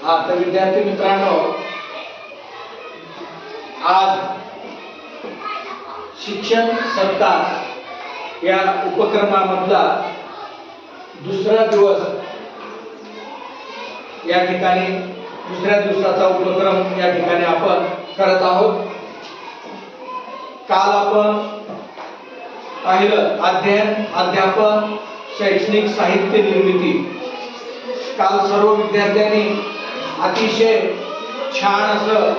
हा तर विद्यार्थी मित्रांनो, आज शिक्षण सप्ताह या उपक्रमामधला दुसरा दिवस या ठिकाणी दुसऱ्या दिवसाचा उपक्रम या ठिकाणी आपण करत आहोत। काल आपण पाहिलं अध्ययन, अध्यापन, शैक्षणिक साहित्य निर्मिती। काल सर्व विद्यार्थ्यांनी अतिशय छान असं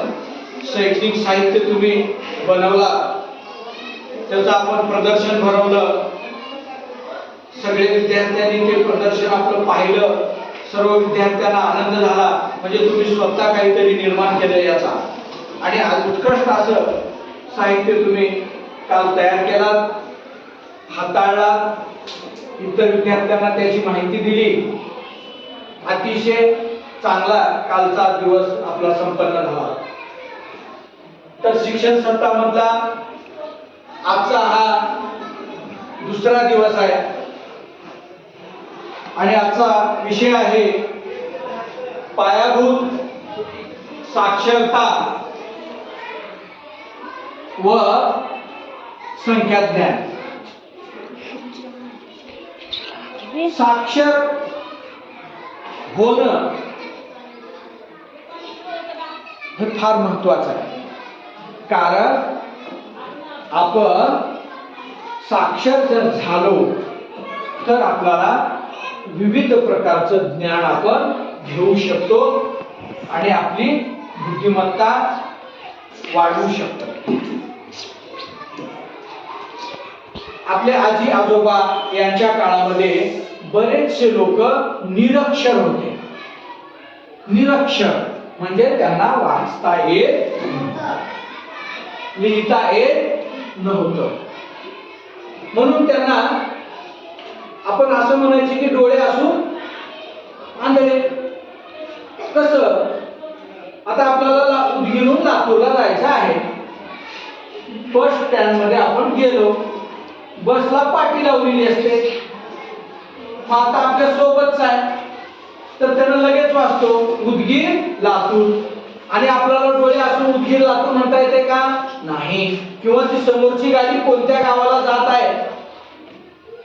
शैक्षणिक साहित्य तुम्ही बनवला, त्याचं आपण प्रदर्शन भरवलं। सगळे विद्यार्थ्यांनी ते प्रदर्शन आपलं पाहिलं, सर्व विद्यार्थ्यांना आनंद झाला, म्हणजे तुम्ही स्वतः काहीतरी निर्माण केलं याचा। आणि आज उत्कृष्ट असं साहित्य तुम्ही काल तयार केलात, हाताळलात, इतर विद्यार्थ्यांना त्याची माहिती दिली। अतिशय चांगला कालचा दिवस आपला संपन्न झाला। तर शिक्षण सप्ताहामधला आजचा हा दुसरा दिवस आहे आणि आजचा विषय आहे पायाभूत साक्षरता व संख्याज्ञान। साक्षर होणं हे फार महत्वाचं आहे, कारण आपण साक्षर जर झालो तर आपल्याला विविध प्रकारचं ज्ञान आपण घेऊ शकतो आणि आपली बुद्धिमत्ता वाढवू शकतो। आपले आजी आजोबा यांच्या काळामध्ये बरेचसे लोक निरक्षर होते। निरक्षर म्हणजे त्यांना वाचता येत लिहिता येत नव्हतं, म्हणून त्यांना आपण असं म्हणायचे की डोळे असून आंधळे। कसं? आता आपल्याला उदगीरून लातूरला जायचं आहे, बस स्टँड मध्ये आपण गेलो, बसला पाटी लावलेली असते, आता आपल्या सोबतच आहे तर त्यानं लगेच वाचतो उदगीर लातूर, आणि आपल्याला डोळे असून उदगीर लातूर म्हणता येते का? नाही। किंवा ती समोरची गाडी कोणत्या गावाला जात आहे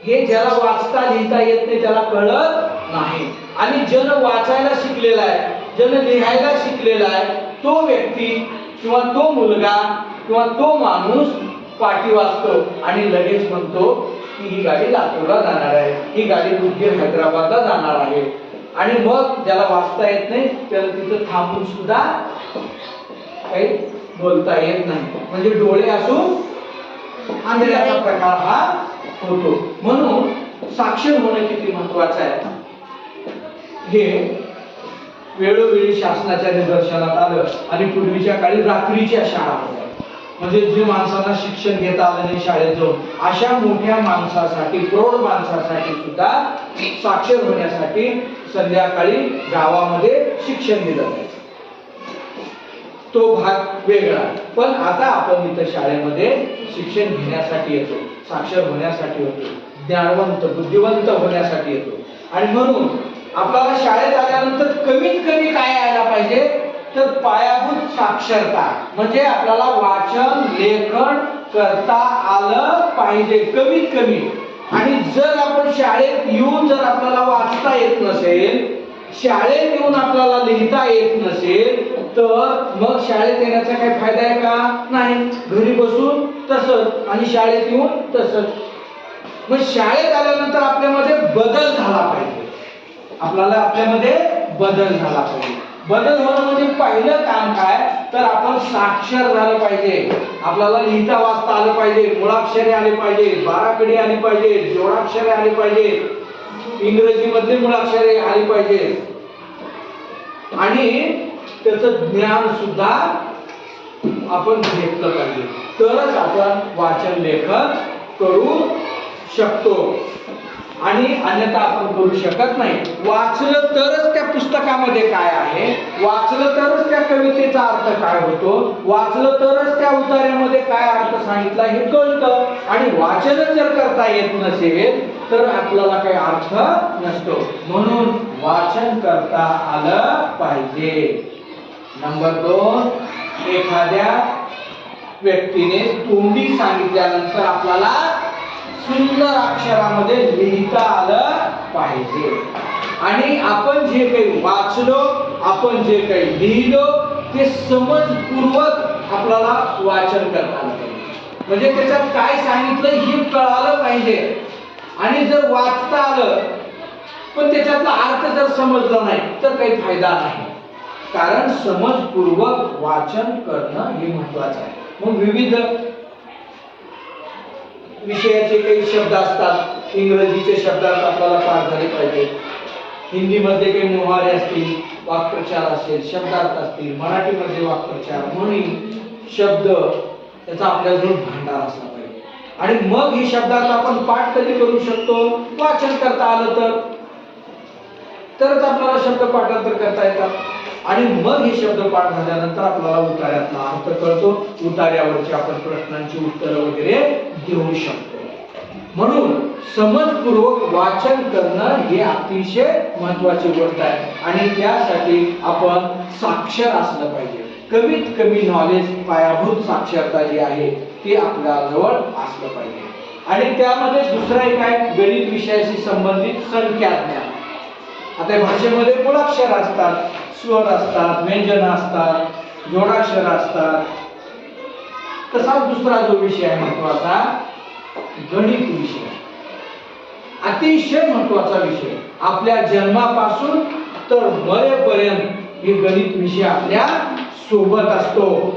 हे ज्याला वाचता लिहिता येत नाही त्याला कळत नाही। आणि ज्यानं वाचायला शिकलेला आहे, ज्यानं लिहायला शिकलेला आहे, तो व्यक्ती किंवा तो मुलगा किंवा तो माणूस पाटी वाचतो आणि लगेच म्हणतो की ही गाडी लातूरला जाणार आहे, ही गाडी उदगीर हैदराबादला जाणार आहे। आणि मग ज्याला वाचता येत नाही त्याला तिथं थांबून सुद्धा काही बोलता येत नाही, म्हणजे डोळे असून आंधळ्याचा प्रकार हा होतो। म्हणून साक्षर होणं किती महत्वाचं आहे हे वेळोवेळी शासनाच्या निदर्शनात आलं। आणि पूर्वीच्या काळी रात्रीच्या शाळा होत्या, म्हणजे जे माणसांना शिक्षण घेता आलं नाही शाळेत जाऊन, अशा मोठ्या माणसासाठी, प्रौढ माणसासाठी सुद्धा साक्षर होण्यासाठी संध्याकाळी गावामध्ये शिक्षण दिलं जायचं, तो भाग वेगळा। पण आता आपण इथं शाळेमध्ये शिक्षण घेण्यासाठी येतो, साक्षर होण्यासाठी येतो, ज्ञानवंत बुद्धिवंत होण्यासाठी येतो। आणि म्हणून आपल्याला शाळेत आल्यानंतर कमीत कमी काय यायला पाहिजे तर पायाभूत साक्षरता, म्हणजे आपल्याला वाचन लेखन करता आलं पाहिजे कमीत कमी। आणि जर आपण शाळेत येऊन जर आपल्याला वाचता येत नसेल, शाळेत येऊन आपल्याला लिहिता येत नसेल, तर मग शाळेत येण्याचा काही फायदा आहे का? नाही। घरी बसून तसंच आणि शाळेत येऊन तसंच। मग शाळेत आल्यानंतर आपल्यामध्ये बदल झाला पाहिजे, आपल्याला आपल्यामध्ये बदल झाला पाहिजे। बदल होणं म्हणजे पहिलं काम काय तर आपण साक्षर झालं पाहिजे, आपल्याला लिहिता वाचता आलं पाहिजे, मुळाक्षरे आली पाहिजे, बाराखडी आली पाहिजे, जोडाक्षरे आली पाहिजे, इंग्रजी मधली मुळाक्षरे आली पाहिजे, आणि त्याचं ज्ञान सुद्धा आपण घेतलं पाहिजे, तरच आपण वाचन लेखन करू शकतो। आणि अन्यथा आपण करू शकत नाही। वाचलं तरच त्या पुस्तकात पुस्तकामध्ये काय आहे, वाचलं तरच त्या कवितेचा अर्थ काय होतो, वाचलं तरच त्या उतार्यामध्ये काय अर्थ सांगितला हे कळतं. आणि वाचन जर करता येत नसेल तर आपल्याला काही अर्थ नसतो. म्हणून वाचन करता आलं पाहिजे. नंबर 2, एखाद्या व्यक्तीने तोंडी सांगितल्यानंतर आपल्याला सुंदर अक्षरामध्ये लिहिता आलं पाहिजे. आणि आपण जे काही वाचलो, आपण जे काही लिहिलो ते समजपूर्वक आपल्याला वाचन करता आलं पाहिजे. म्हणजे त्याच्यात काय सांगितलं हे कळालं पाहिजे. आणि जर वाचता आलं पण त्याच्यातला अर्थ जर समजला नाही तर काही फायदा नाही. कारण समजपूर्वक वाचन करणं हे महत्वाचं आहे. मग विविध विषयाचे काही शब्द असतात, इंग्रजीचे शब्दार्थ आपल्याला पाठ झाले पाहिजे, हिंदीमध्ये काही मोहारे असतील, वाक्प्रचार असेल, शब्दार्थ असतील, मराठीमध्ये वाक्प्रचार, म्हणी, शब्द, त्याचा आपल्याजवळ भांडार असला पाहिजे. आणि मग हे शब्दार्थ आपण पाठ कधी करू शकतो, वाचन करता आलं तरच आपल्याला शब्द पाठांतर करता येतात. आणि मग हे शब्द पाठ झाल्यानंतर आपल्याला उतार्यातला अर्थ कळतो, उतार्यावरची आपण प्रश्नांची उत्तरं वगैरे देऊ शकतो. म्हणून समजपूर्वक वाचन करणं हे अतिशय महत्वाची गोष्ट आहे. आणि त्यासाठी आपण साक्षर असलं पाहिजे. कमीत कमी नॉलेज, पायाभूत साक्षरता जी आहे ती आपल्याजवळ असलं पाहिजे. आणि त्यामध्ये दुसरा एक आहे गणित विषयाशी संबंधित संख्या ज्ञान. आता भाषेमध्ये मूळाक्षर असतात, स्वर असतात, व्यंजन असतात, जोडाक्षर असतात. तसा दुसरा जो विषय आहे महत्वाचा, गणित विषय, अतिशय महत्वाचा विषय. आपल्या जन्मापासून तर मरेपर्यंत हे गणित विषय आपल्या सोबत असतो.